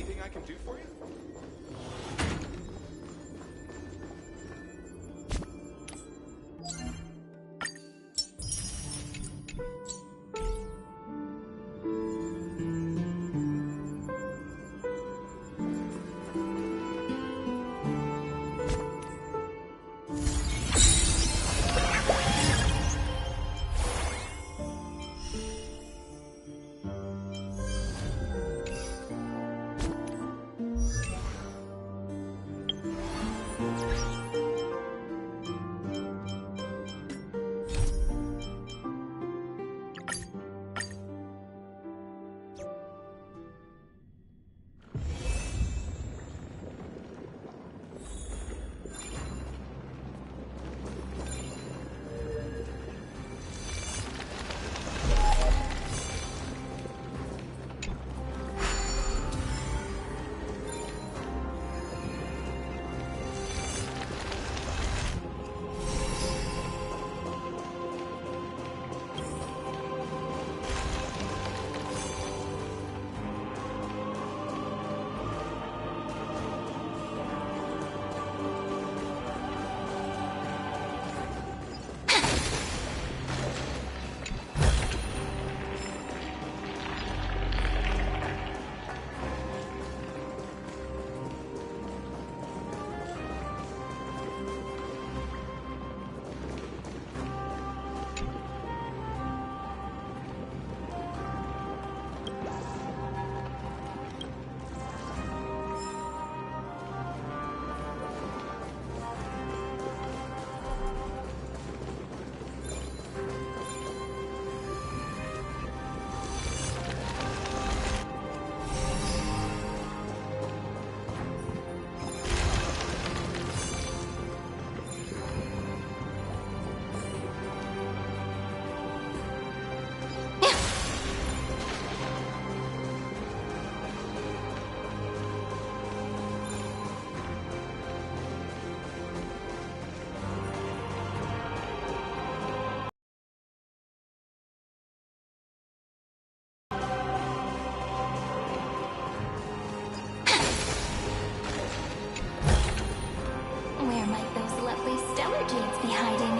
anything I can do for you? Where might those lovely stellar jades be hiding?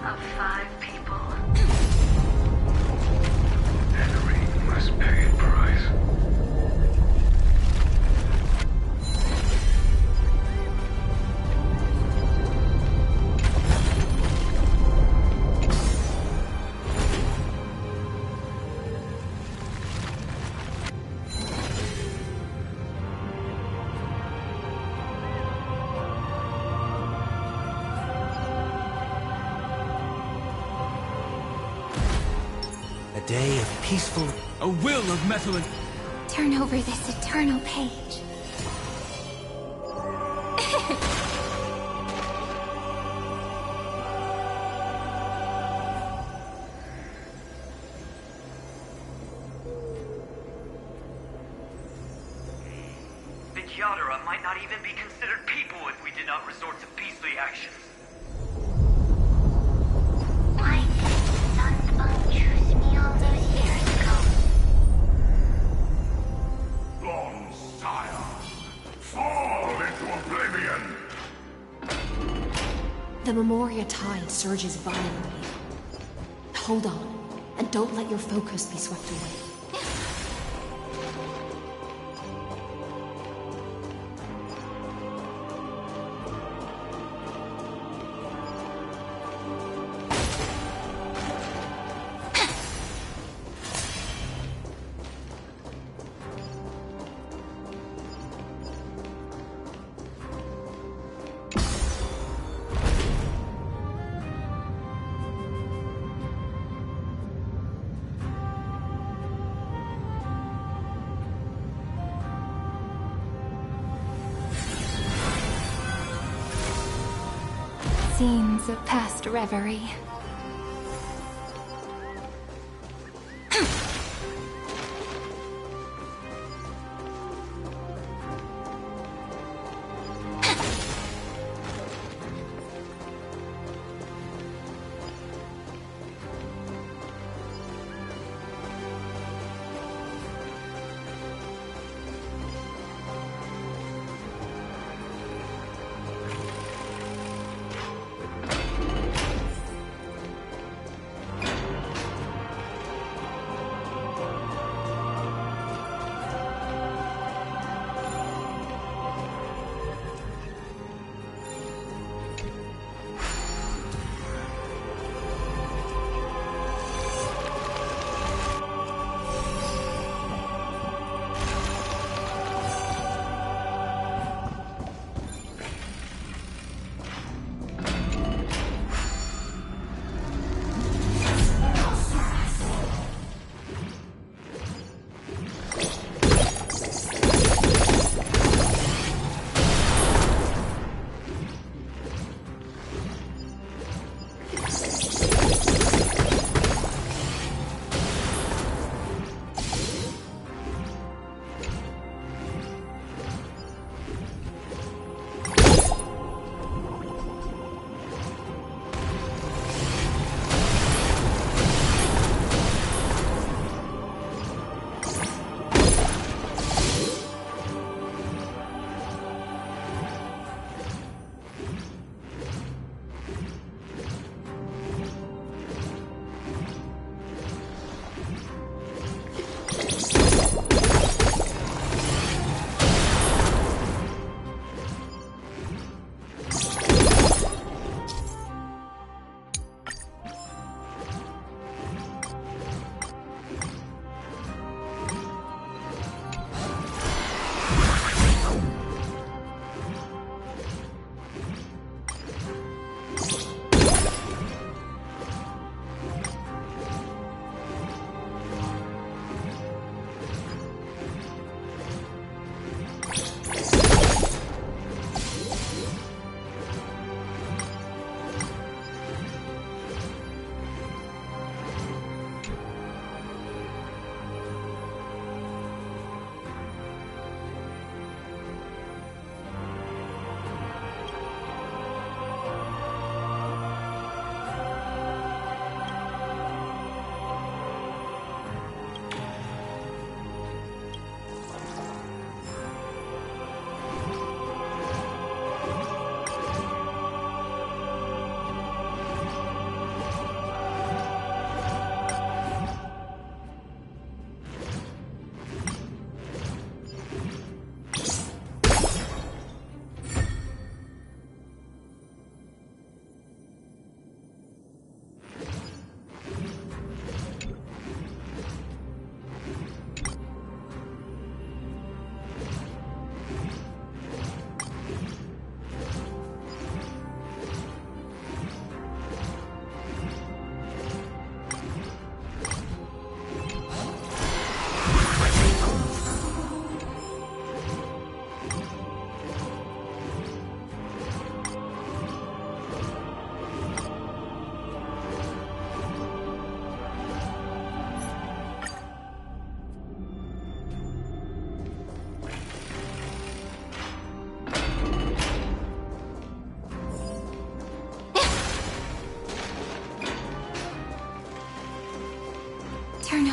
Of 5 people. Henry must pay a price. A day of peaceful... A will of metal and... Turn over this eternal page. Did Yadara might not even be considered people if we did not resort to beastly actions. Why didn't Sunspun choose me all those years ago? Long sire, fall into oblivion! The Memoria tide surges violently. Hold on, and don't let your focus be swept away. Scenes of past reverie.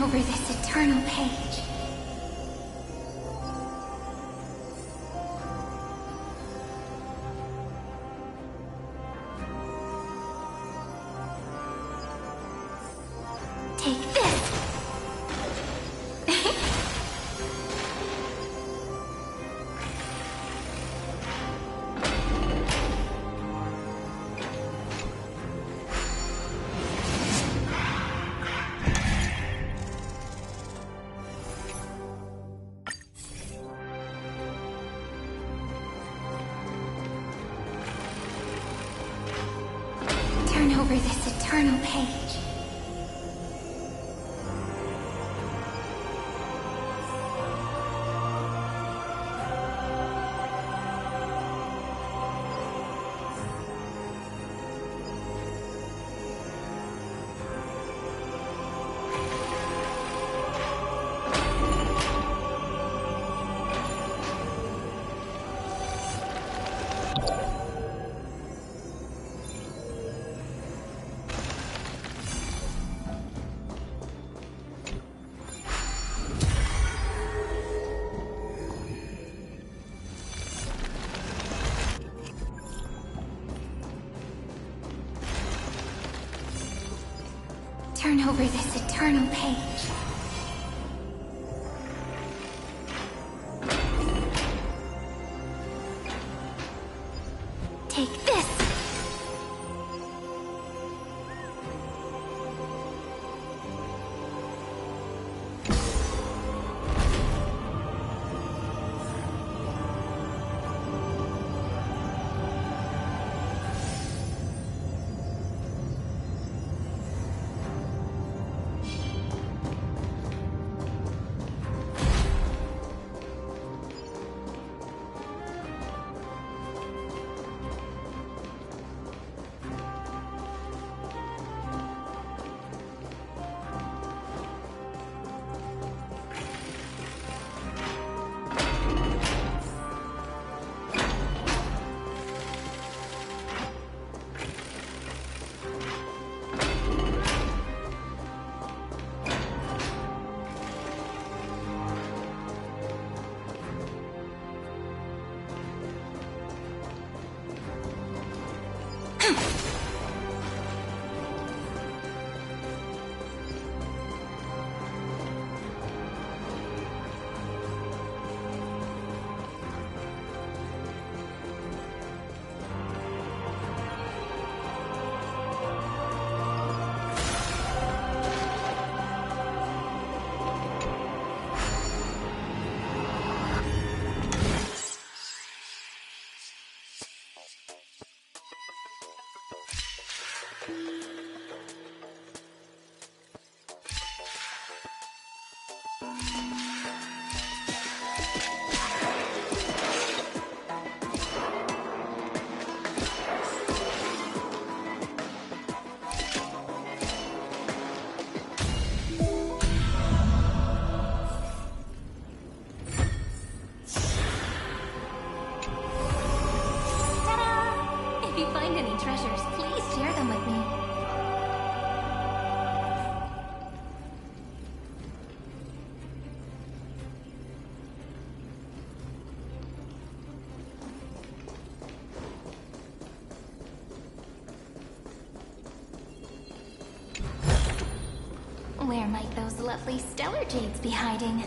over this eternal page. Take this! Turn over this eternal page. Turn over this eternal page. Take this! Treasures, please share them with me. Where might those lovely stellar jades be hiding?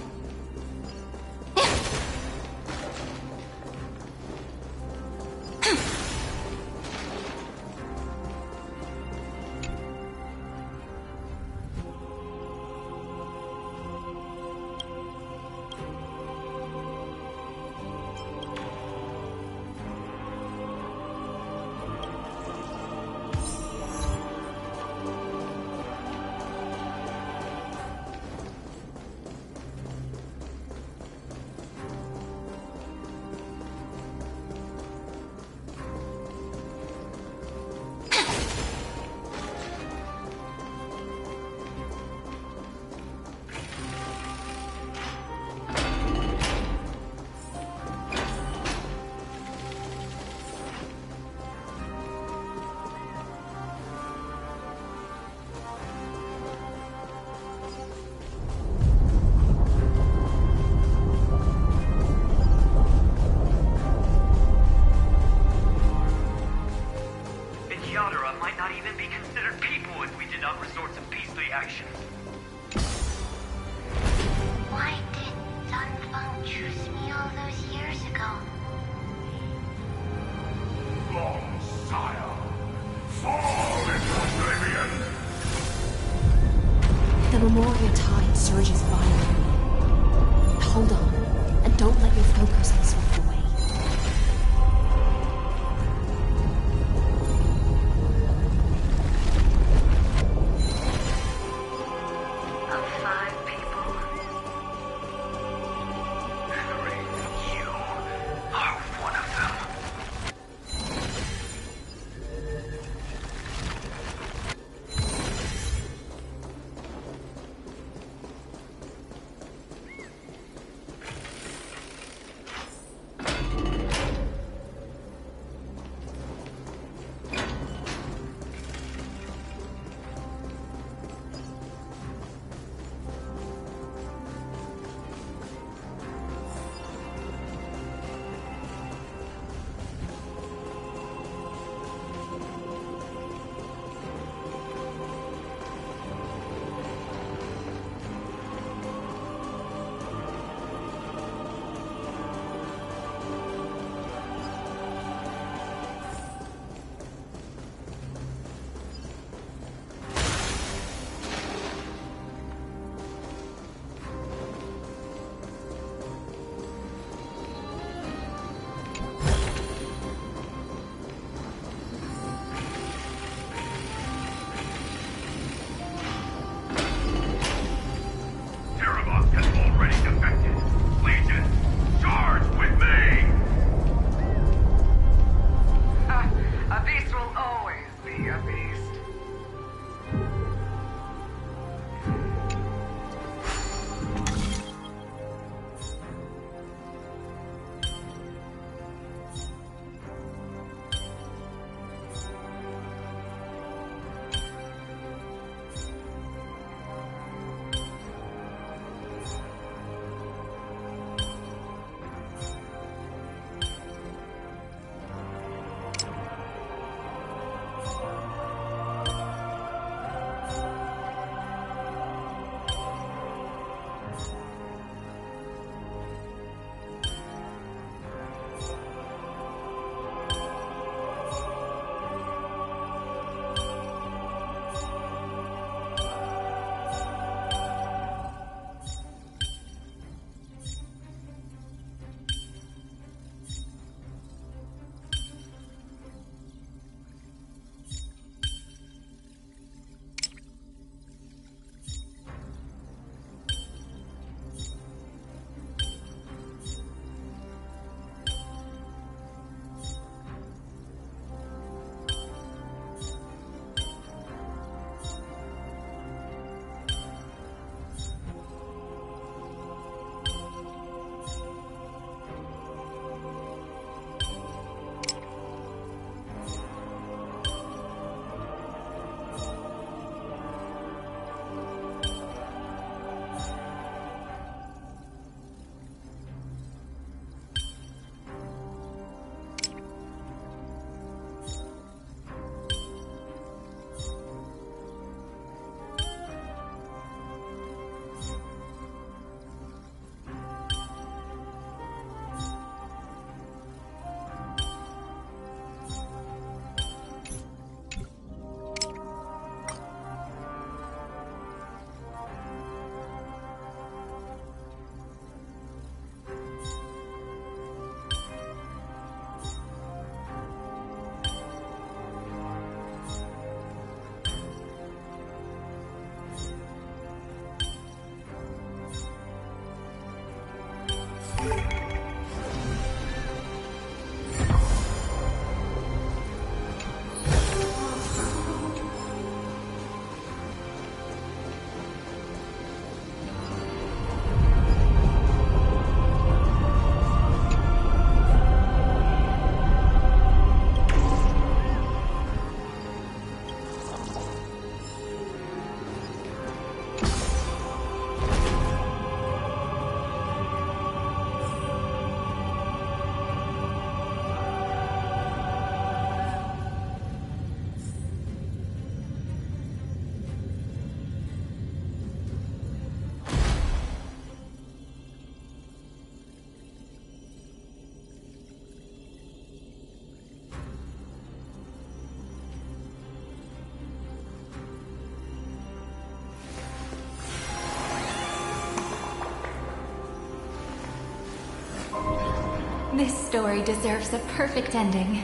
This story deserves a perfect ending.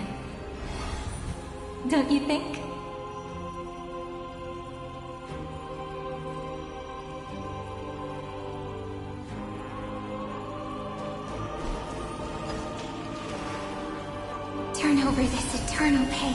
Don't you think? Turn over this eternal page.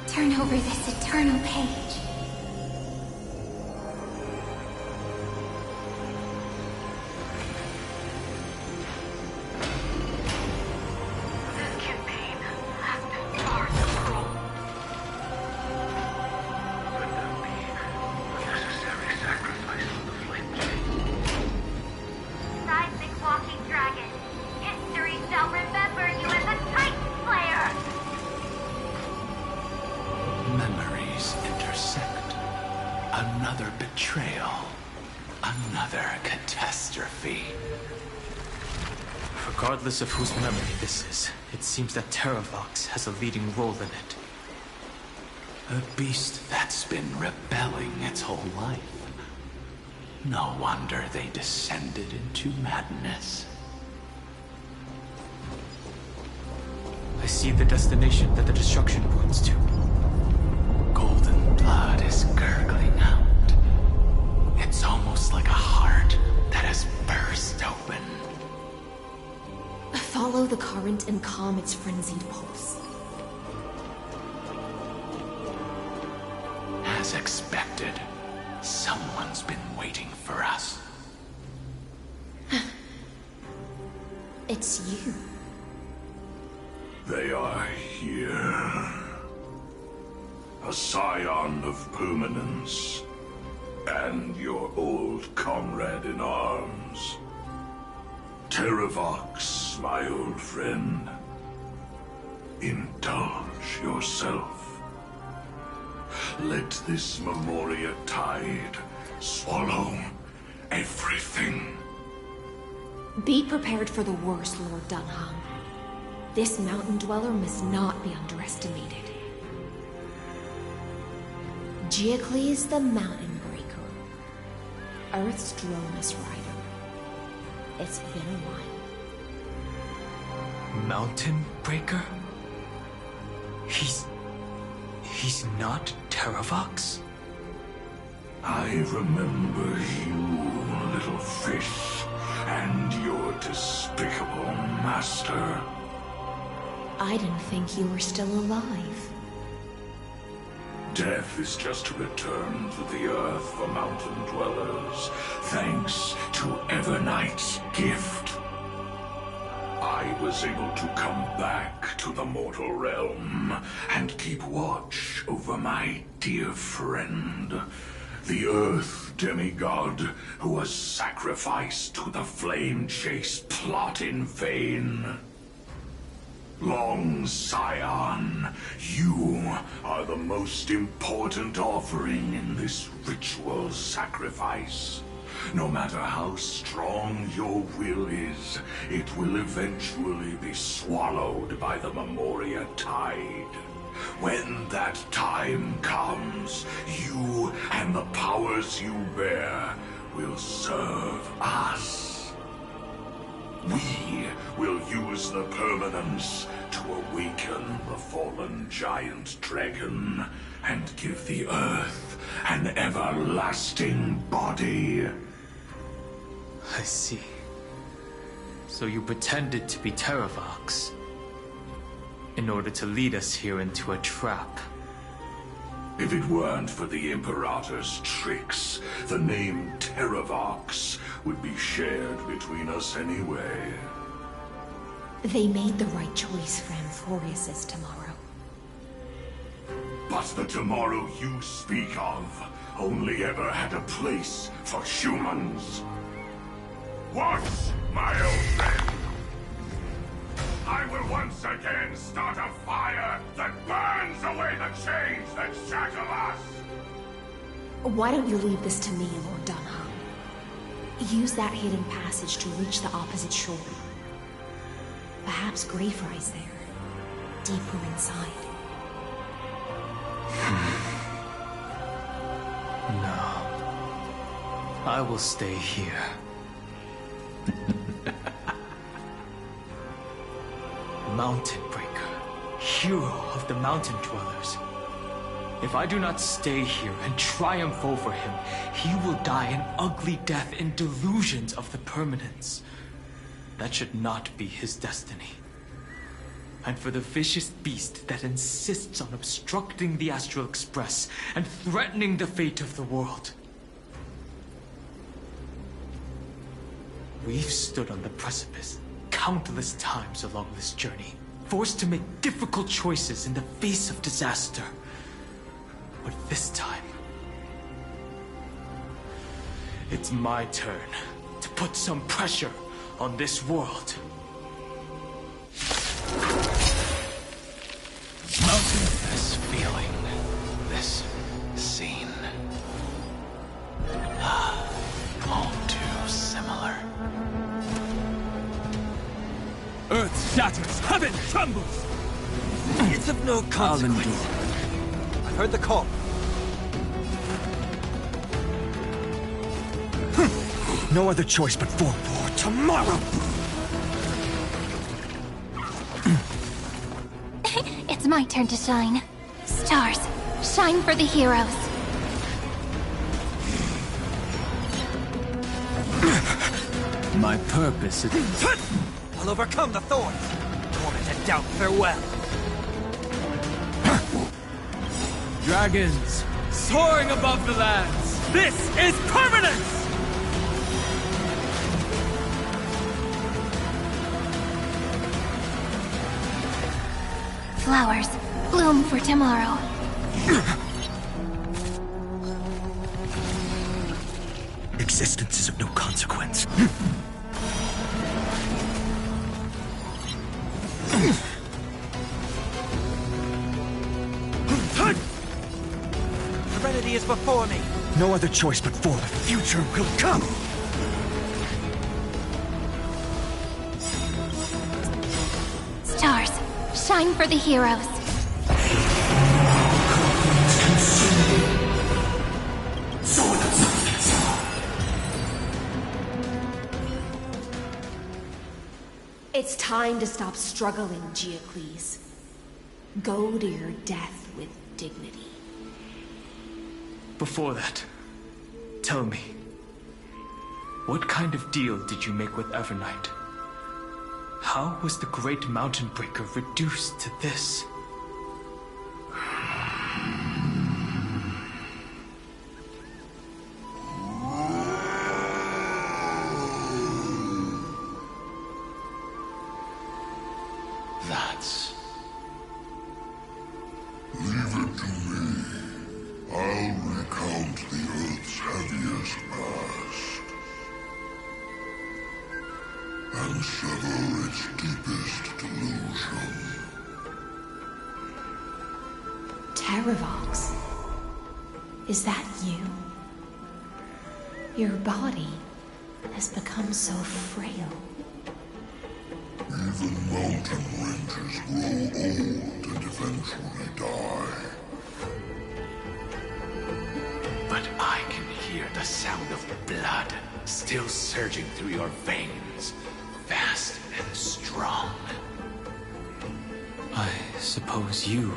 Turn over this eternal page. This campaign has been far too cruel. Could that be a necessary sacrifice for the flame chain? Seismic walking dragon. History shall remember you as a Titan Slayer. Memories intersect. Another betrayal. Another catastrophe. Regardless of whose memory this is, it seems that Terravox has a leading role in it. A beast that's been rebelling its whole life. No wonder they descended into madness. I see the destination that the destruction points to. Golden blood is gurgling out. It's almost like a heart that has burst open. Follow the current and calm its frenzied pulse. As expected, someone's been waiting for us. It's you. They are here. A scion of permanence. And your old comrade in arms. Terravox, my old friend. Indulge yourself. Let this Memoria tide swallow everything. Be prepared for the worst, Lord Dunham. This mountain dweller must not be underestimated. Geocles the Mountain Breaker. Earth's Dromus Rider. It's been a while. Mountain Breaker? He's not Terravox? I remember you, little fish, and your despicable master. I didn't think you were still alive. Death is just a return to the earth for mountain dwellers, thanks to Evernight's gift. I was able to come back to the mortal realm and keep watch over my dear friend, the Earth demigod who was sacrificed to the flame chase plot in vain. Long Scion, you are the most important offering in this ritual sacrifice. No matter how strong your will is, it will eventually be swallowed by the Memoria tide. When that time comes, you and the powers you bear will serve us. We will use the permanence to awaken the fallen giant dragon and give the earth an everlasting body. I see. So you pretended to be Terravox in order to lead us here into a trap. If it weren't for the Imperator's tricks, the name Terravox would be shared between us anyway. They made the right choice for Amphorius's tomorrow. But the tomorrow you speak of only ever had a place for humans. Once, my old friend, I will once again start a fire that burns away the chains that shackle us! Why don't you leave this to me, Lord Dunham? Use that hidden passage to reach the opposite shore. Perhaps Greyfry's there, deeper inside. No. I will stay here. Mountain Breaker, hero of the Mountain Dwellers. If I do not stay here and triumph over him, he will die an ugly death in delusions of the permanence. That should not be his destiny. And for the vicious beast that insists on obstructing the Astral Express and threatening the fate of the world. We've stood on the precipice countless times along this journey, forced to make difficult choices in the face of disaster. But this time, it's my turn to put some pressure on this world. This feeling, this scene. All too similar. Earth shatters, heaven trembles! It's of no consequence. I heard the call. No other choice but for tomorrow! It's my turn to shine. Stars, shine for the heroes. My purpose is... I'll overcome the thorns. Tormented doubt, farewell. Dragons, soaring above the lands. This is permanence! Flowers, bloom for tomorrow. Existence is of no consequence. Serenity is before me. No other choice but for the future will come. Stars, shine for the heroes. It's time to stop struggling, Geocles. Go to your death with dignity. Before that, tell me, what kind of deal did you make with Evernight? How was the Great Mountain Breaker reduced to this? That's... Leave it to me. I'll recount the Earth's heaviest past. And sever its deepest delusion. Terravox? Is that you? Your body has become so frail. Even mountain rangers grow old and eventually die. But I can hear the sound of blood still surging through your veins, fast and strong. I suppose you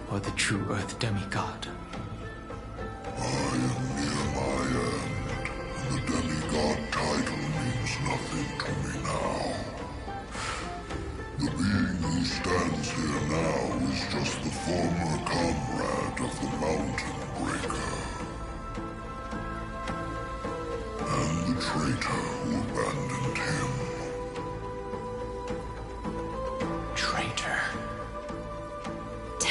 are the true Earth demigod. I am near my end, and the demigod title means nothing to me now. The being who stands here now is just the former comrade of the Mountain Breaker. And the traitor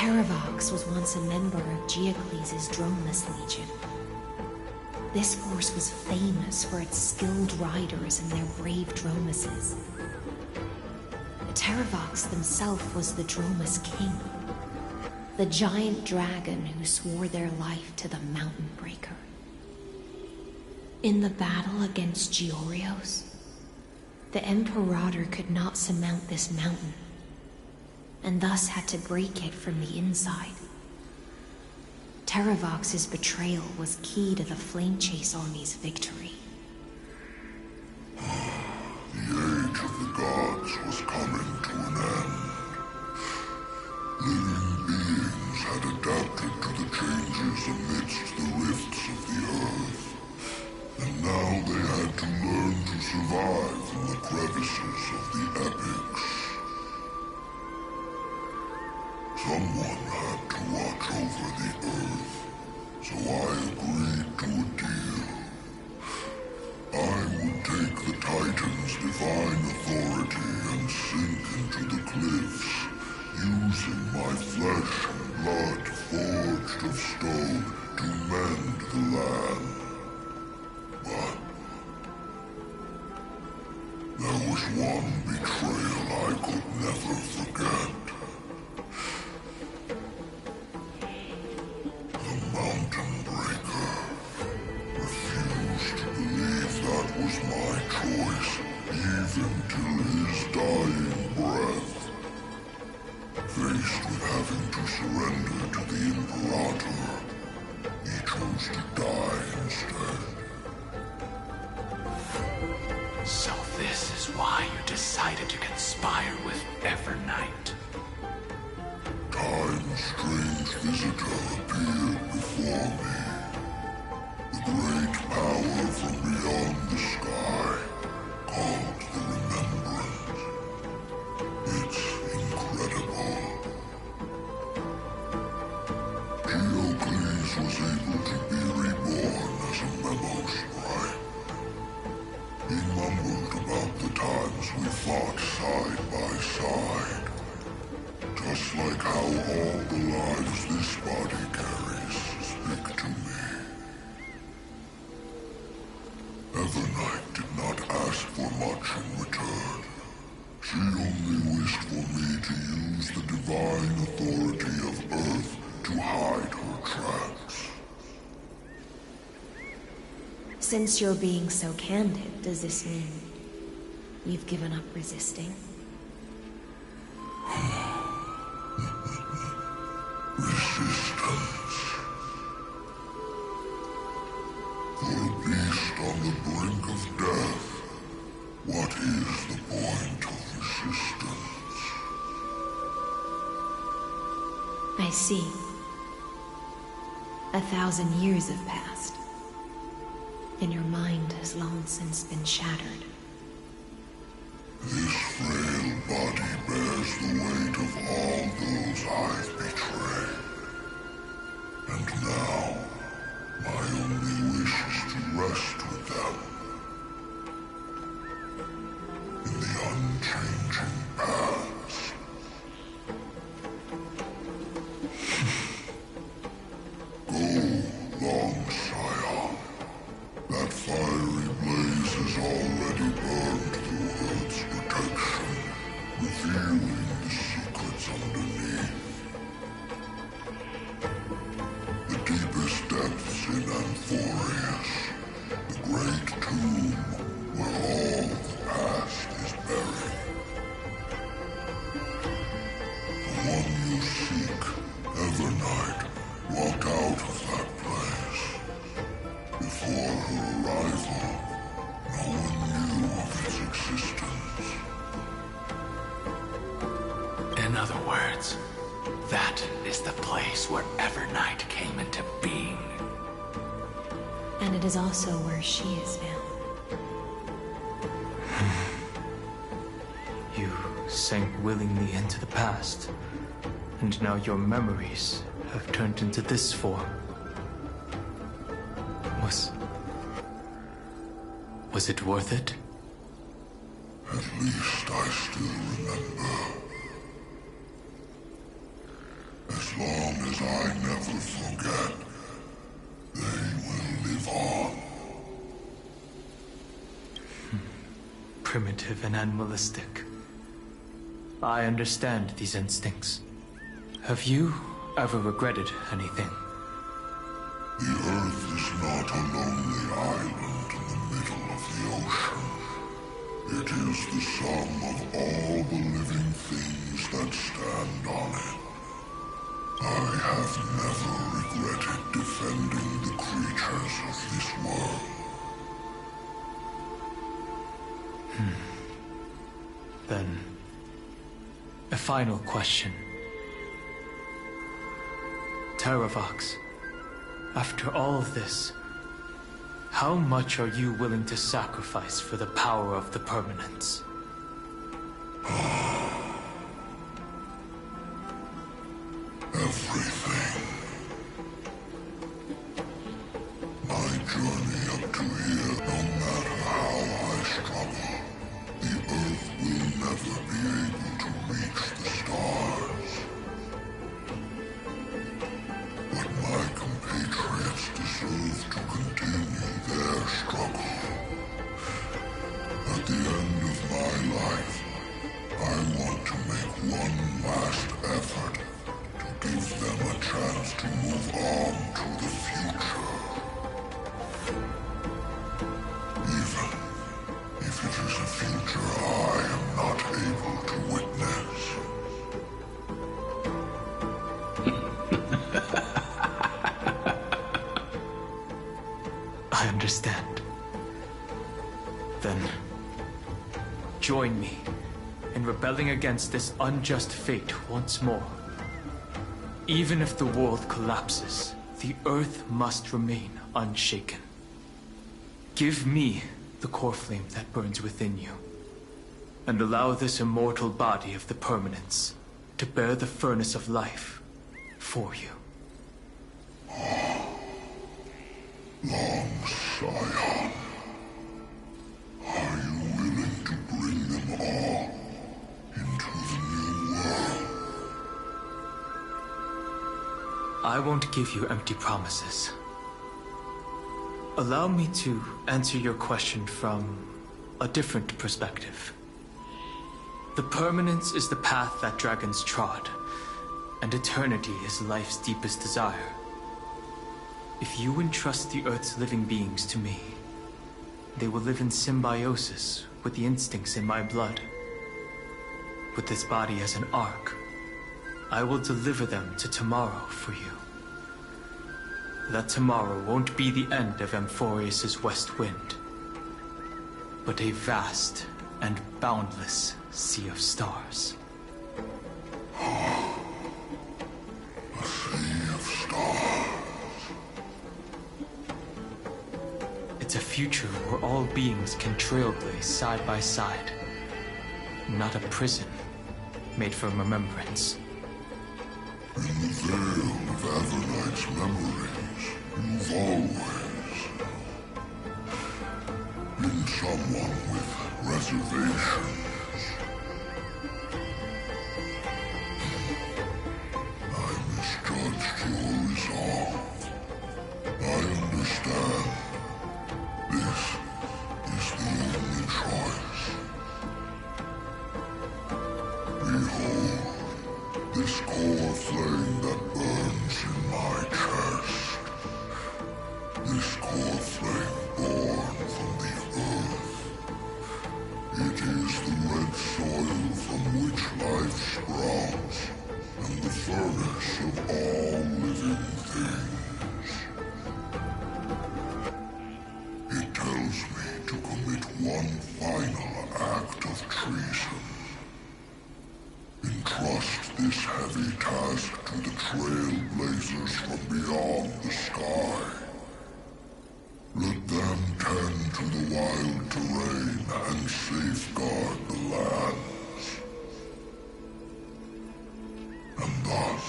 Terravox was once a member of Geocles' Dromus Legion. This force was famous for its skilled riders and their brave Dromuses. Terravox himself was the Dromus King, the giant dragon who swore their life to the Mountain Breaker. In the battle against Georios, the Imperator could not surmount this mountain, and thus had to break it from the inside. Terravox's betrayal was key to the Flamechase army's victory. The age of the gods was coming to an end. Living beings had adapted to the changes amidst the rifts of the earth, and now they had to learn to survive in the crevices of the epics. Someone had to watch over the earth, so I agreed to a deal. I would take the Titan's divine authority and sink into the cliffs, using my flesh and blood forged of stone to mend the land. But there was one betrayal I could never forget. The Mountain Breaker refused to believe that was my choice, even till his dying breath. Faced with having to surrender to the Imperator, he chose to die instead. So this is why you decided to conspire with Evernight. Time's strange visitor appeared before me. The great power from beyond the sky, called the Remembrance. It's incredible. Geocles was able to be reborn as a memo scribe. He mumbled about the times we fought side by side. Just like how all the lives this body carries speak to me. Evernight did not ask for much in return. She only wished for me to use the divine authority of Earth to hide her tracks. Since you're being so candid, does this mean you've given up resisting? Resistance. For a beast on the brink of death, what is the point of resistance? I see. 1,000 years have passed, and your mind has long since been shattered. This frail body bears the weight of all those I've betrayed. And now, my only wish is to rest with them. In the unchanging past. Go, Long Scion. That fiery blaze has already burned through Earth's protection, revealing the secrets underneath. The deepest depths in Amphorius, the great tomb where all the past is buried. The one you seek, Evernight, walked out of that place. Before her arrival, no one knew of its existence. In other words, that is the place where Evernight came into being. And it is also where she is now. You sank willingly into the past, and now your memories have turned into this form. Was it worth it? At least I still remember. As I never forget. They will live on. Primitive and animalistic. I understand these instincts. Have you ever regretted anything? The Earth is not a lonely island in the middle of the ocean. It is the sum of all the living things that stand on it. I have never regretted defending the creatures of this world. Then, a final question. Terravox, after all of this, how much are you willing to sacrifice for the power of the Permanents? Everything. My journey up to here, no matter how I struggle, the Earth will never be able to reach the stars. But my compatriots deserve to continue their struggle. At the end of my life, I want to make one last effort to give them a chance to move on to the future. Even if it is a future I am not able to witness. I understand. Then, join me in rebelling against this unjust fate once more. Even if the world collapses, the Earth must remain unshaken. Give me the core flame that burns within you, and allow this immortal body of the Permanents to bear the furnace of life for you. Long Scion, are you willing to bring them all into the new world? I won't give you empty promises. Allow me to answer your question from a different perspective. The Permanence is the path that dragons trod, and eternity is life's deepest desire. If you entrust the Earth's living beings to me, they will live in symbiosis with the instincts in my blood. With this body as an ark, I will deliver them to tomorrow for you. That tomorrow won't be the end of Amphorius' West Wind, but a vast and boundless sea of stars. A sea of stars. It's a future where all beings can trailblaze side by side, not a prison made for remembrance. In the veil of Avernight's memories, you've always been someone with reservations. I misjudged your resolve. I understand. This is the only choice. Behold, this core flame that burns in my chest. This core flame born from the earth. It is the red soil from which life sprouts, and the furnace of all living things. It tells me to commit one final act of treason. Entrust this heavy task to the trailblazers from beyond the sky. Let them tend to the wild terrain and safeguard the lands. And thus,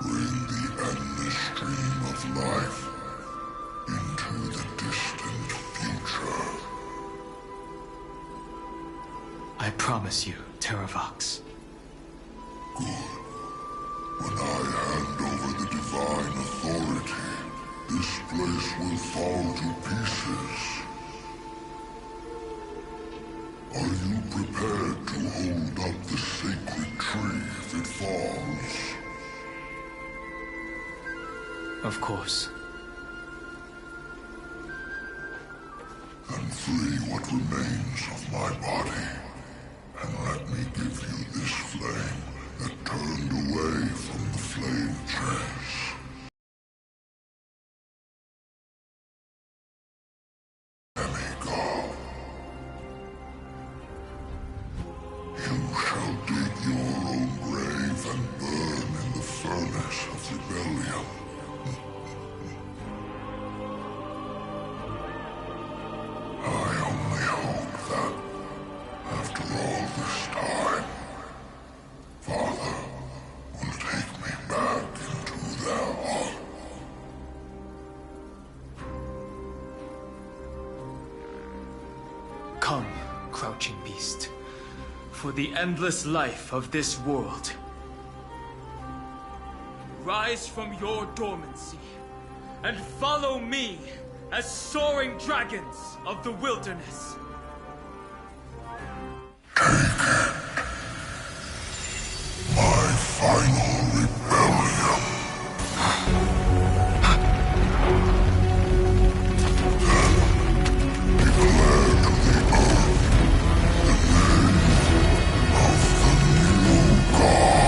bring the endless stream of life into the distant future. I promise you, Terravox. Good. When I hand over the divine authority, this place will fall to pieces. Are you prepared to hold up the sacred tree if it falls? Of course. Then free what remains of my body, and let me give you this flame that turned away from the flame trace. Demigod. You shall dig your own grave and burn in the furnace of rebellion. I only hope that, after all this time, Father will take me back into their heart. Come, crouching beast, for the endless life of this world. Rise from your dormancy, and follow me as soaring dragons of the wilderness. My final rebellion. Then declare to the earth the name of the new god.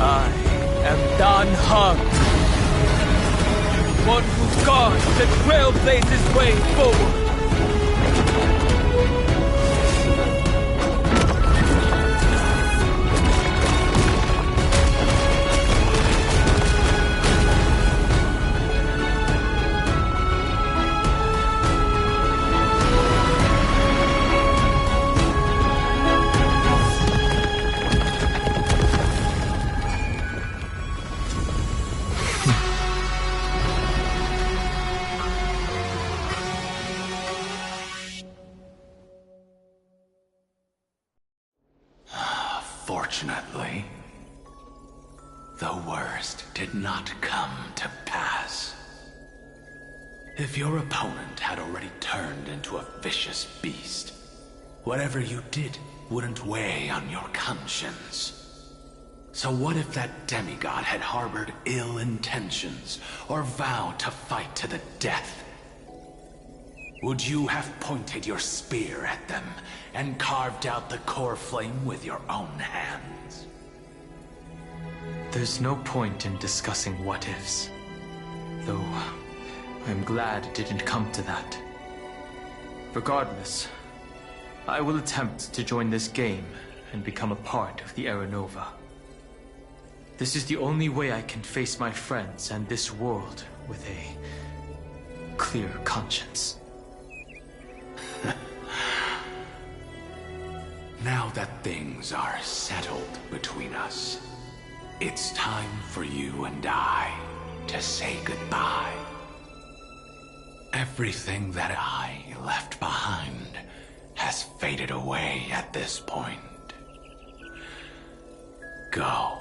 I am Dan Heng, one who guards the Trailblazer's way forward. Fortunately, the worst did not come to pass. If your opponent had already turned into a vicious beast, whatever you did wouldn't weigh on your conscience. So what if that demigod had harbored ill intentions or vowed to fight to the death? Would you have pointed your spear at them and carved out the core flame with your own hands? There's no point in discussing what-ifs. Though, I'm glad it didn't come to that. Regardless, I will attempt to join this game and become a part of the Era Nova. This is the only way I can face my friends and this world with a clear conscience. Now that things are settled between us, it's time for you and I to say goodbye. Everything that I left behind has faded away at this point. Go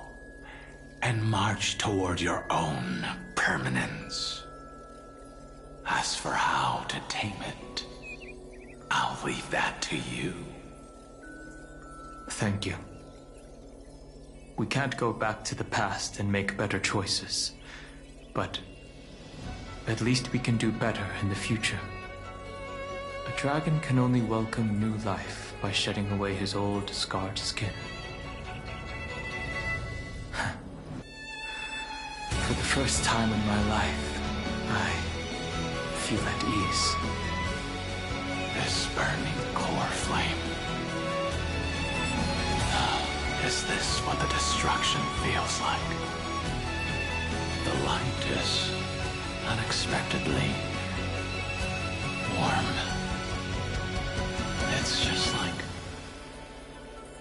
and march toward your own permanence. As for how to tame it, I'll leave that to you. Thank you. We can't go back to the past and make better choices, but at least we can do better in the future. A dragon can only welcome new life by shedding away his old, scarred skin. For the first time in my life, I feel at ease. This burning core flame. Is this what the destruction feels like? The light is unexpectedly warm. It's just like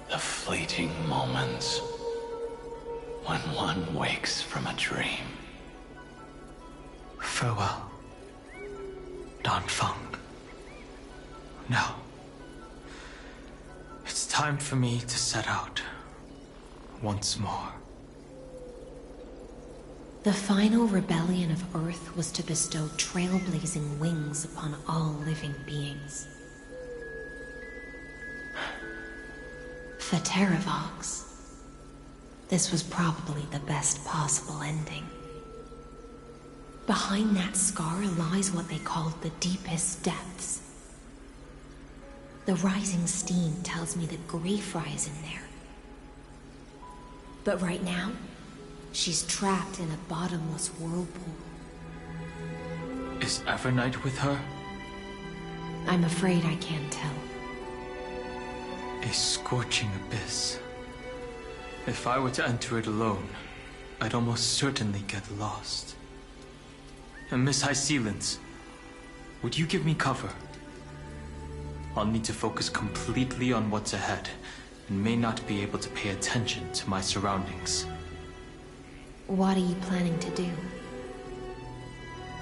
the fleeting moments when one wakes from a dream. Farewell, Danfeng. Now, it's time for me to set out once more. The final rebellion of Earth was to bestow trailblazing wings upon all living beings. For Terravox, this was probably the best possible ending. Behind that scar lies what they called the deepest depths. The rising steam tells me that Greyfry is in there. But right now, she's trapped in a bottomless whirlpool. Is Evernight with her? I'm afraid I can't tell. A scorching abyss. If I were to enter it alone, I'd almost certainly get lost. And Miss High Sealance, would you give me cover? I'll need to focus completely on what's ahead, and may not be able to pay attention to my surroundings. What are you planning to do?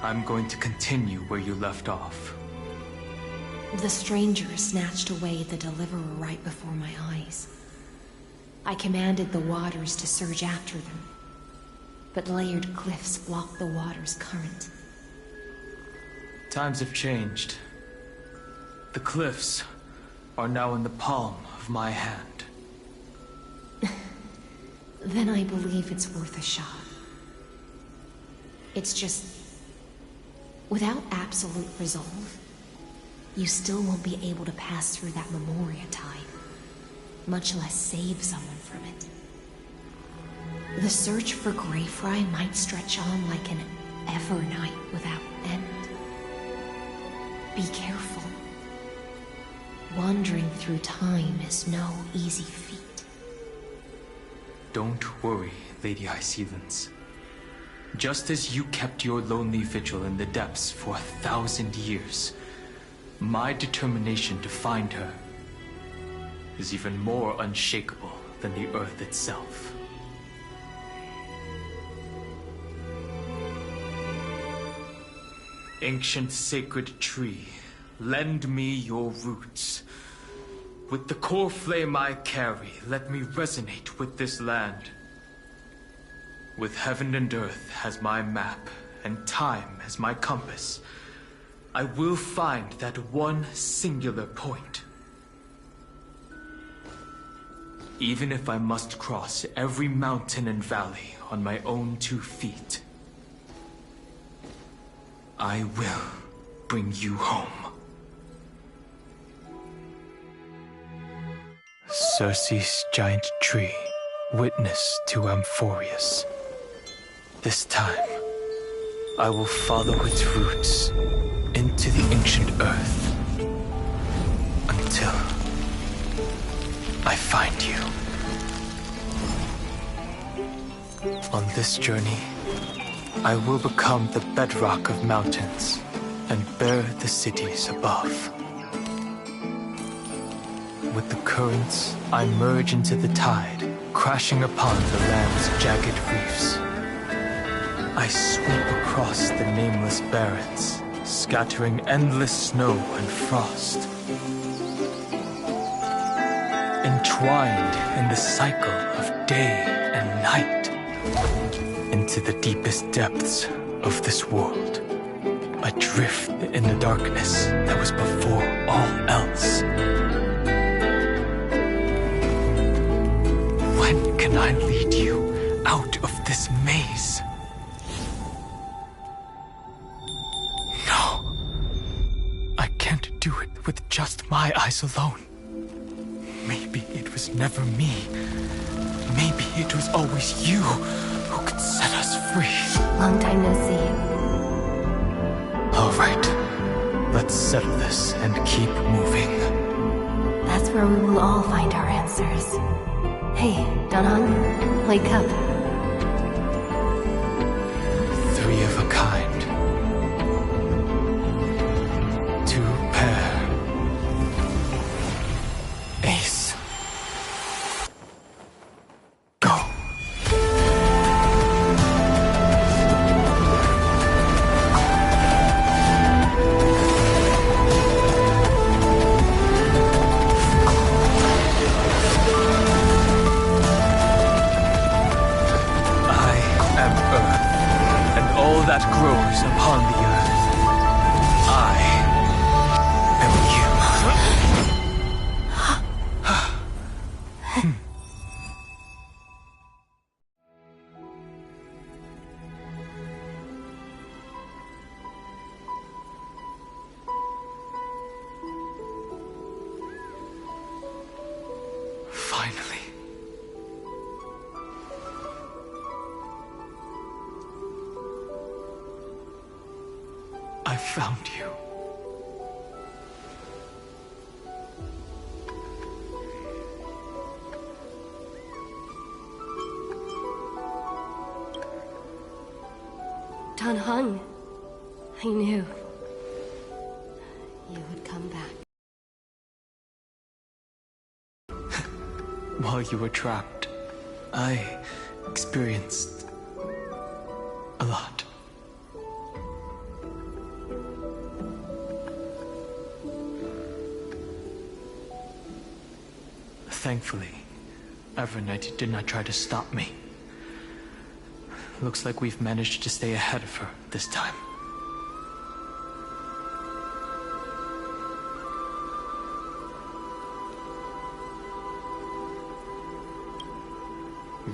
I'm going to continue where you left off. The stranger snatched away the Deliverer right before my eyes. I commanded the waters to surge after them, but layered cliffs blocked the water's current. Times have changed. The cliffs are now in the palm of my hand. Then I believe it's worth a shot. It's just, without absolute resolve, you still won't be able to pass through that Memoria tide, much less save someone from it. The search for Greyfry might stretch on like an Evernight without end. Be careful. Wandering through time is no easy feat. Don't worry, Lady High Sealance. Just as you kept your lonely vigil in the depths for 1,000 years, my determination to find her is even more unshakable than the Earth itself. Ancient sacred tree, lend me your roots. With the core flame I carry, let me resonate with this land. With heaven and earth as my map, and time as my compass, I will find that one singular point. Even if I must cross every mountain and valley on my own 2 feet, I will bring you home. Circe's giant tree, witness to Amphorius. This time, I will follow its roots into the ancient earth until I find you. On this journey, I will become the bedrock of mountains and bear the cities above. With the currents, I merge into the tide, crashing upon the land's jagged reefs. I sweep across the nameless barrens, scattering endless snow and frost. Entwined in the cycle of day and night, into the deepest depths of this world, adrift in the darkness that was before all else. When can I lead you out of this maze? No. I can't do it with just my eyes alone. Maybe it was never me. Maybe it was always you who could set us free. Long time no see. All right. Let's settle this and keep moving. That's where we will all find our answers. Hey, Danheng, wake up. Finally. I found you. Dan Heng, I knew you would come back. While you were trapped, I experienced a lot. Thankfully, Evernight did not try to stop me. Looks like we've managed to stay ahead of her this time.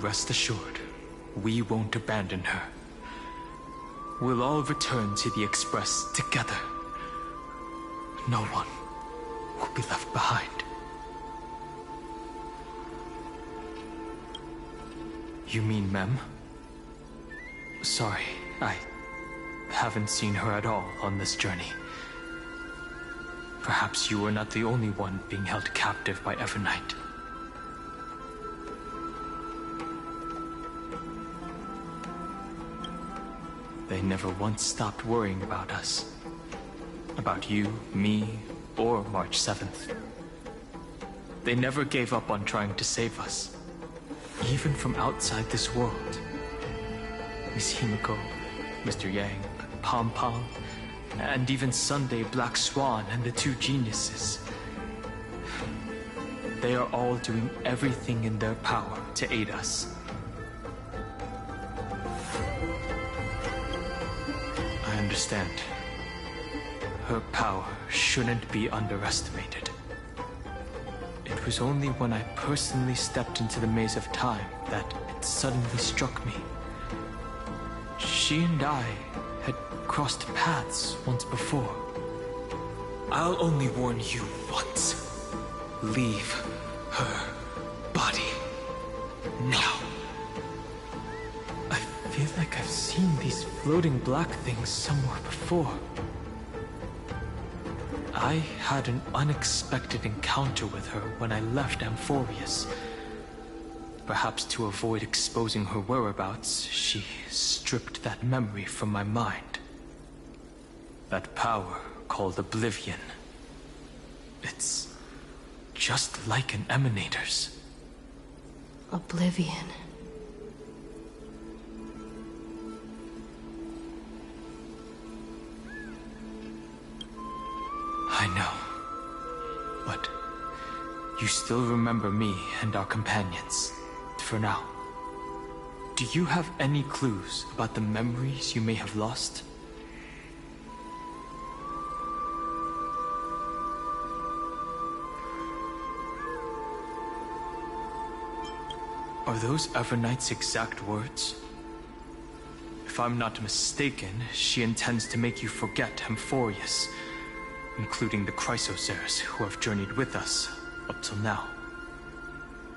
Rest assured, we won't abandon her. We'll all return to the Express together. No one will be left behind. You mean Mem? Sorry, I haven't seen her at all on this journey. Perhaps you were not the only one being held captive by Evernight. They never once stopped worrying about us. About you, me, or March 7th. They never gave up on trying to save us. Even from outside this world. Miss Himiko, Mr. Yang, Pom Pom, and even Sunday Black Swan and the two geniuses. They are all doing everything in their power to aid us. I understand. Her power shouldn't be underestimated. It was only when I personally stepped into the maze of time that it suddenly struck me. She and I had crossed paths once before. I'll only warn you once. Leave her body now. I feel like I've seen these floating black things somewhere before. I had an unexpected encounter with her when I left Amphorius. Perhaps to avoid exposing her whereabouts, she stripped that memory from my mind. That power called Oblivion. It's just like an Emanator's. Oblivion. I know. But you still remember me and our companions, for now. Do you have any clues about the memories you may have lost? Are those Evernight's exact words? If I'm not mistaken, she intends to make you forget Amphorius, including the Chrysosaurs who have journeyed with us up till now.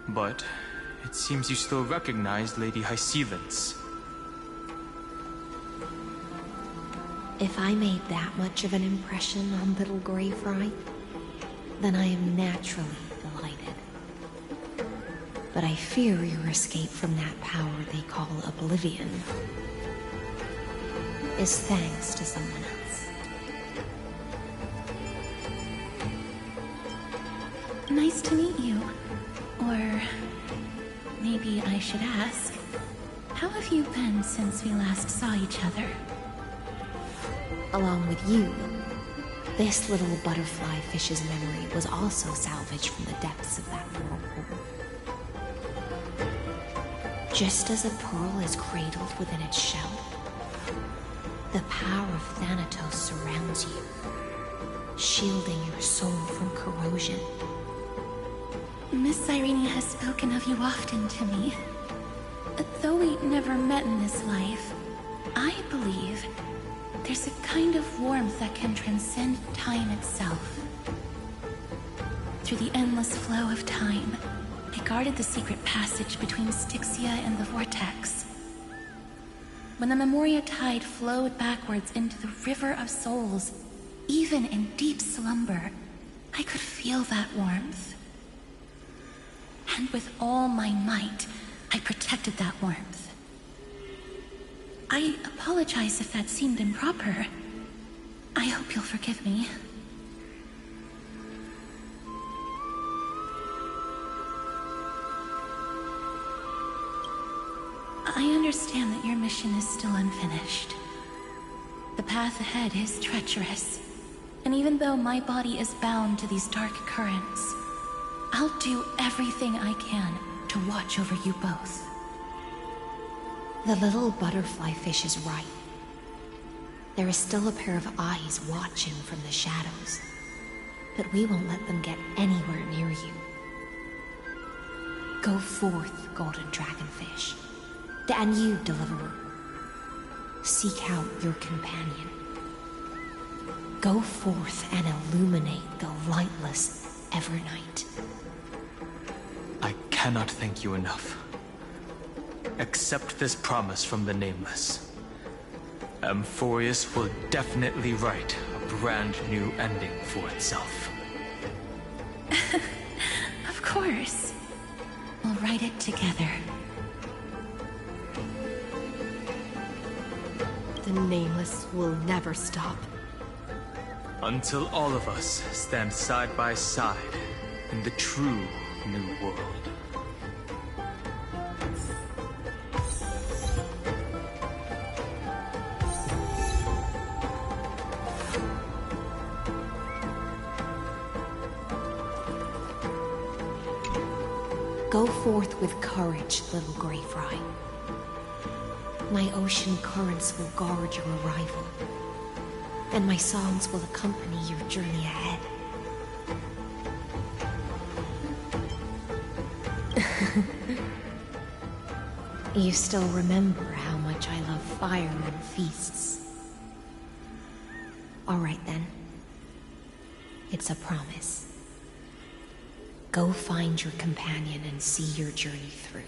But it seems you still recognize Lady Hycelens. If I made that much of an impression on little Greyfry, then I am naturally delighted. But I fear your escape from that power they call Oblivion is thanks to someone else. Nice to meet you. Or maybe I should ask, how have you been since we last saw each other? Along with you, this little butterfly fish's memory was also salvaged from the depths of that whirlpool. Just as a pearl is cradled within its shell, the power of Thanatos surrounds you, shielding your soul from corrosion. Miss Cyrene has spoken of you often to me. Though we never met in this life, I believe there's a kind of warmth that can transcend time itself. Through the endless flow of time, I guarded the secret passage between Styxia and the Vortex. When the Memoria Tide flowed backwards into the River of Souls, even in deep slumber, I could feel that warmth. And with all my might, I protected that warmth. I apologize if that seemed improper. I hope you'll forgive me. I understand that your mission is still unfinished. The path ahead is treacherous, and even though my body is bound to these dark currents, I'll do everything I can to watch over you both. The little butterfly fish is right. There is still a pair of eyes watching from the shadows, but we won't let them get anywhere near you. Go forth, golden dragonfish. And you, deliverer. Seek out your companion. Go forth and illuminate the lightless Evernight. I cannot thank you enough. Accept this promise from the Nameless. Amphorius will definitely write a brand new ending for itself. Of course. We'll write it together. The Nameless will never stop. Until all of us stand side by side in the true new world. Go forth with courage, little Grey Fry. My ocean currents will guard your arrival, and my songs will accompany your journey ahead. You still remember how much I love fire and feasts. All right then. It's a promise. Go find your companion and see your journey through.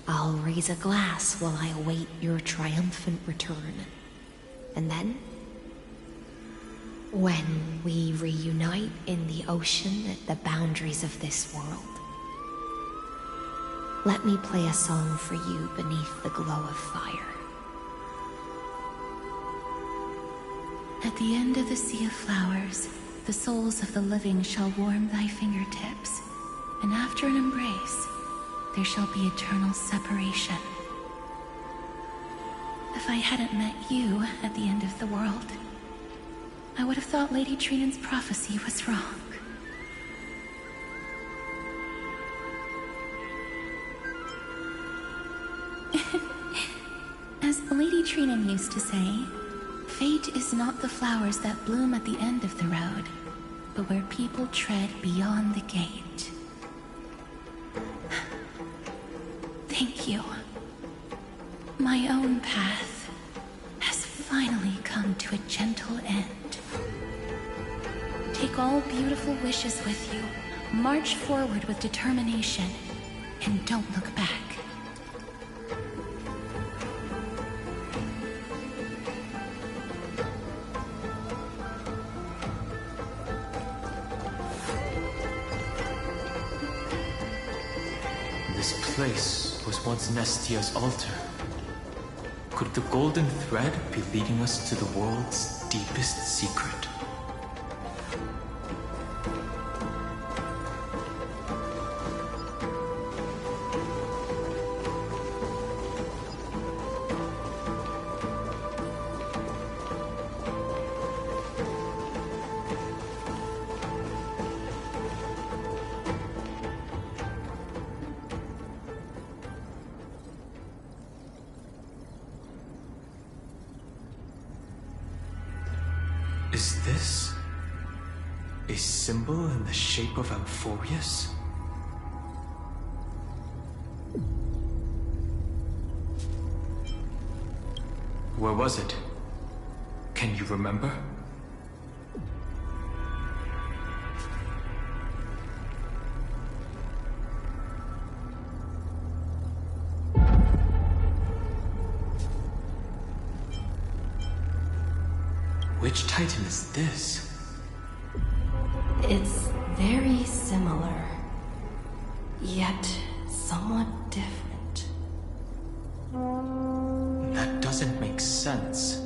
I'll raise a glass while I await your triumphant return. And then, when we reunite in the ocean at the boundaries of this world, let me play a song for you beneath the glow of fire. At the end of the sea of flowers, the souls of the living shall warm thy fingertips, and after an embrace, there shall be eternal separation. If I hadn't met you at the end of the world, I would have thought Lady Trinan's prophecy was wrong. As Lady Trinan used to say, fate is not the flowers that bloom at the end of the road, but where people tread beyond the gate. Thank you. My own path has finally come to a gentle end. Take all beautiful wishes with you, march forward with determination, and don't look back. This place was once Nestia's altar. Could the golden thread be leading us to the world's deepest secret? Is this A symbol in the shape of Amphorius? Where was it? Can you remember? Which Titan is this? It's very similar, yet somewhat different. That doesn't make sense.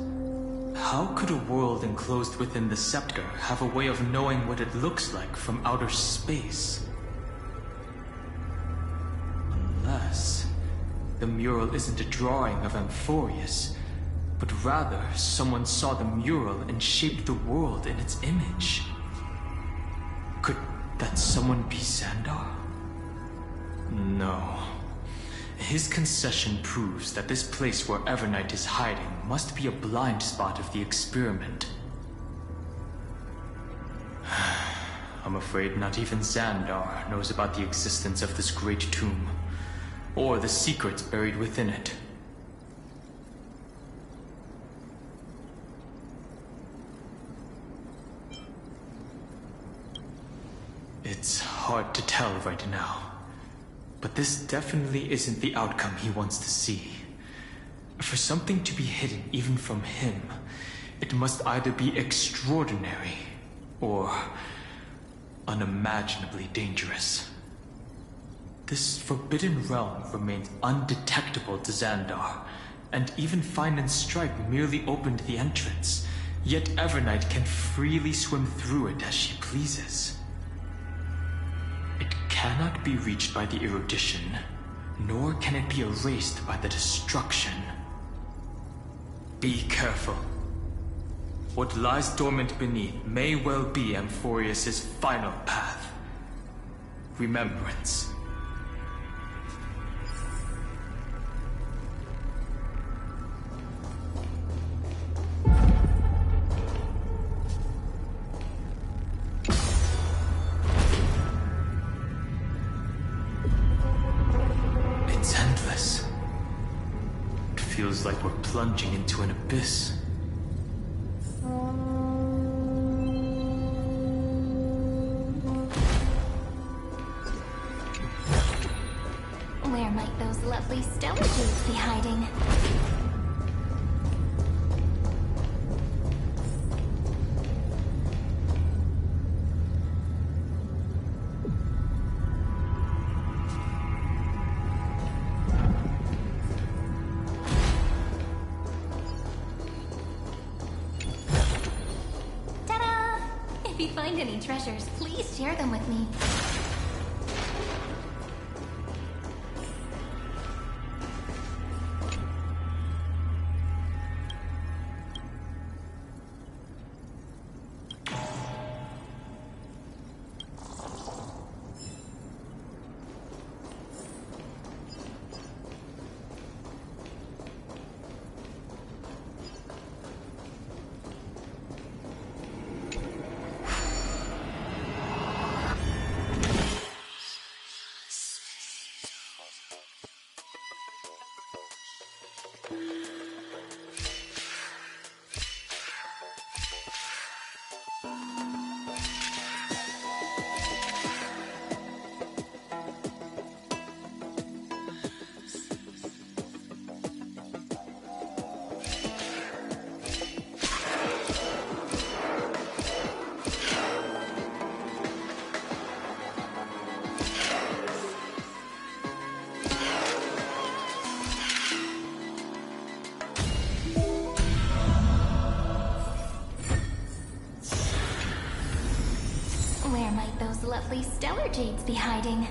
How could a world enclosed within the scepter have a way of knowing what it looks like from outer space? Unless the mural isn't a drawing of Amphorius, but rather someone saw the mural and shaped the world in its image. Could that someone be Xandar? No. His concession proves that this place where Evernight is hiding must be a blind spot of the experiment. I'm afraid not even Xandar knows about the existence of this great tomb, or the secrets buried within it. It's hard to tell right now. But this definitely isn't the outcome he wants to see. For something to be hidden even from him, it must either be extraordinary or unimaginably dangerous. This forbidden realm remains undetectable to Xandar, and even Fine and Stripe merely opened the entrance, yet Evernight can freely swim through it as she pleases. It cannot be reached by the erudition, nor can it be erased by the destruction. Be careful. What lies dormant beneath may well be Amphorius' final path. Remembrance. Feels like we're plunging into an abyss. Where might those lovely stellar jades be hiding? If you find any treasures, please share them with me. Where might those lovely stellar jades be hiding?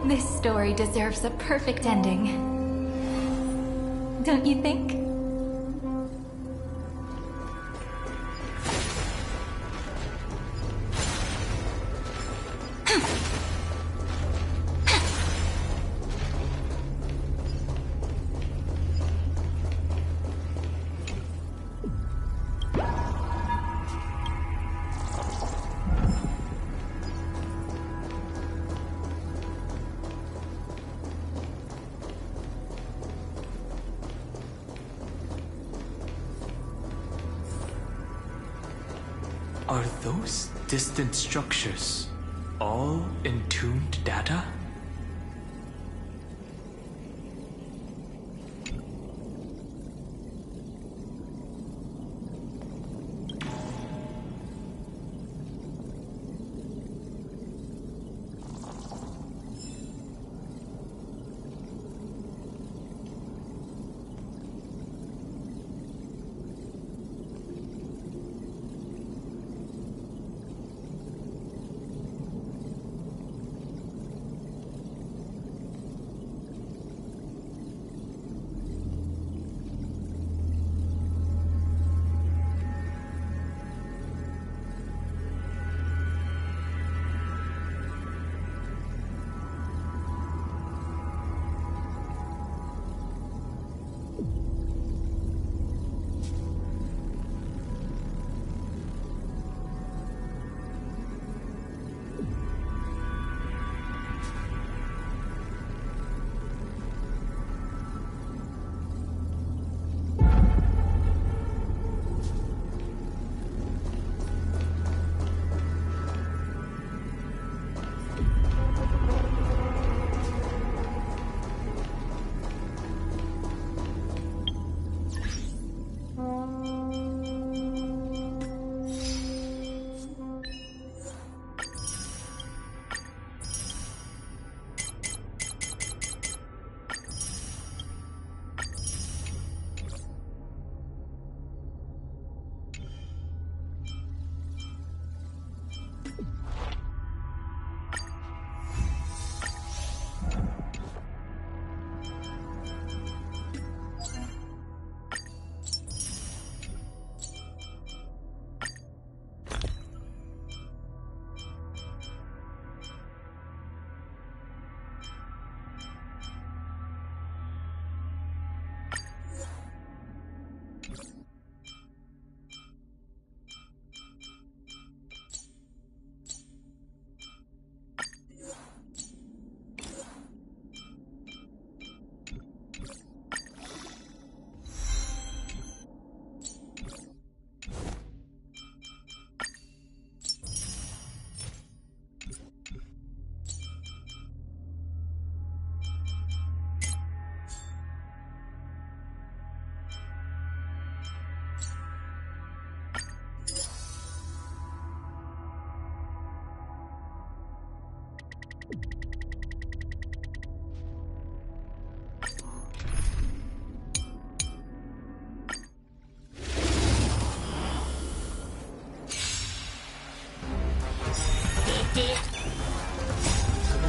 This story deserves a perfect ending. don't you think? Are those distant structures all entombed data?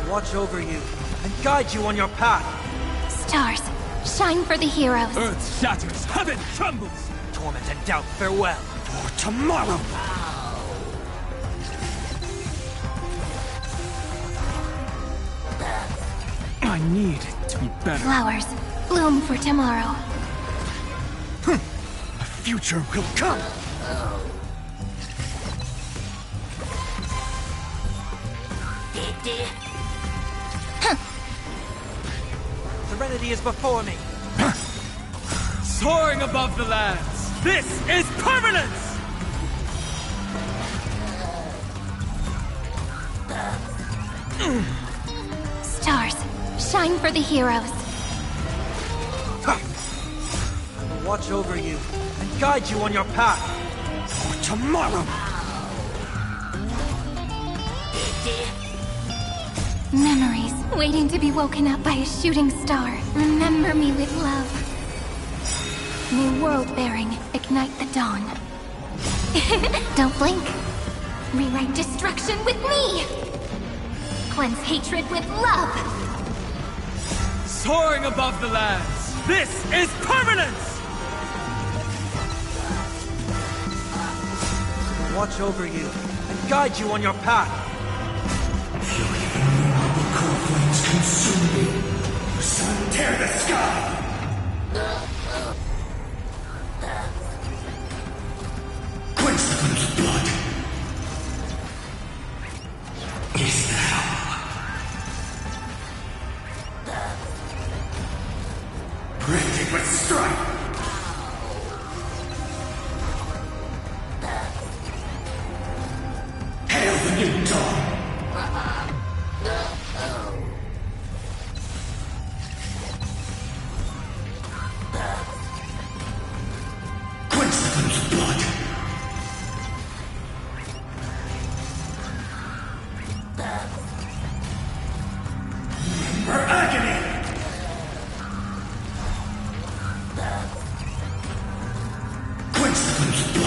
Watch over you and guide you on your path. Stars, shine for the heroes. Earth shatters, heaven trembles. Torment and doubt, farewell. For tomorrow. I need to be better. Flowers, bloom for tomorrow. A future will come. Serenity is before me. Soaring above the lands. This is permanence! Stars, shine for the heroes. I will watch over you and guide you on your path. For tomorrow. Memories waiting to be woken up by a shooting star. Remember me with love. New world bearing, ignite the dawn. Don't blink. Rewrite destruction with me. Cleanse hatred with love. Soaring above the lands. This is permanence! Watch over you and guide you on your path. Flames consume me. The sun tear the sky! Quench the flame's blood. Is thou. Rend it with strife! Hail the new dawn! Quench the flame's blood! For agony! Quench the flame's blood!